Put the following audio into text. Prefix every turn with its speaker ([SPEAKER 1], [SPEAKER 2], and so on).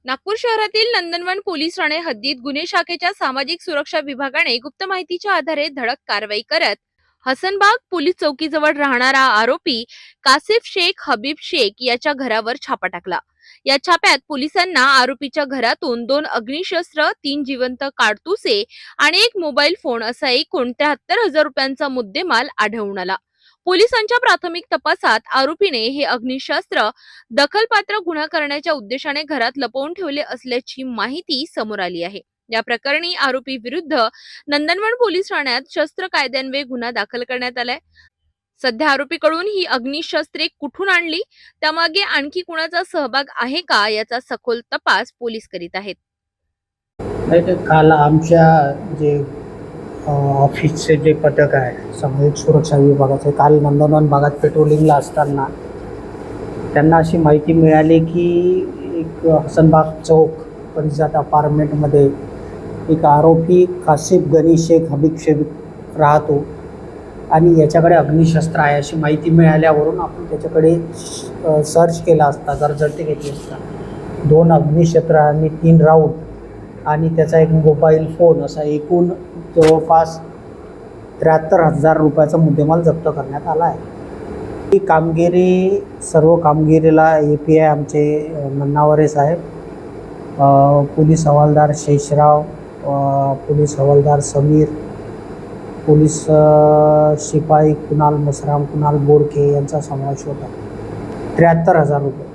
[SPEAKER 1] नागपूर शहरातील नंदनवन पोलीस ठाणे हद्दीत गुन्हे शाखेच्या सामाजिक सुरक्षा विभागाने गुप्त माहितीच्या आधारे धडक कारवाई करत हसनबाग पोलीस चौकीजवळ राहणारा आरोपी कासिफ शेख हबीब शेख याच्या घरावर छापा टाकला। या छाप्यात पोलिसांना आरोपीच्या घरातून 2 अग्निशस्त्र, 3 जिवंत काडतुसे आणि एक मोबाईल फोन असा एकूण 73,000 रुपयांचा मुद्देमाल आढळून आला। पोलिसांच्या प्राथमिक तपासात आरोपीने हे अग्निशस्त्र दखलपात्र गुन्हा करण्याच्या उद्देशाने घरात लपवून ठेवले असल्याची माहिती समोर आली आहे। या प्रकरणी आरोपी विरुद्ध नंदनवन पोलीस ठाण्यात शस्त्र कायद्यान्वये गुन्हा दाखल करण्यात आलाय। सध्या आरोपीकडून ही अग्निशस्त्रे कुठून आणली, त्यामागे आणखी कुणाचा सहभाग आहे का याचा सखोल तपास पोलीस करीत आहेत।
[SPEAKER 2] काल आमच्या जे ऑफिसचे जे पथक आहे सामाजिक सुरक्षा विभागाचे, काल नंदनवन भागात पेट्रोलिंगला असताना त्यांना अशी माहिती मिळाली की एक हसनबाग चौक परिसरात अपार्टमेंटमध्ये एक आरोपी कासिफ गनी शेख हबीब शेख राहतो आणि याच्याकडे अग्निशस्त्र आहे अशी माहिती मिळाल्यावरून आपण त्याच्याकडे सर्च केला असता, जरजडती घेतली असता 2 अग्निशस्त्र आणि 3 राऊंड आणि त्याचा एक मोबाईल फोन असा एकूण जवळपास 73,000 रुपयाचा मुद्देमाल जप्त करण्यात आला आहे। ही कामगिरी सर्व कामगिरीला API आमचे मन्नावरे साहेब, पोलीस हवालदार शेषराव, पोलीस हवालदार समीर, पोलीस शिपाई कुणाल मसराम, कुणाल बोडके यांचा समावेश होता। 73,000 रुपये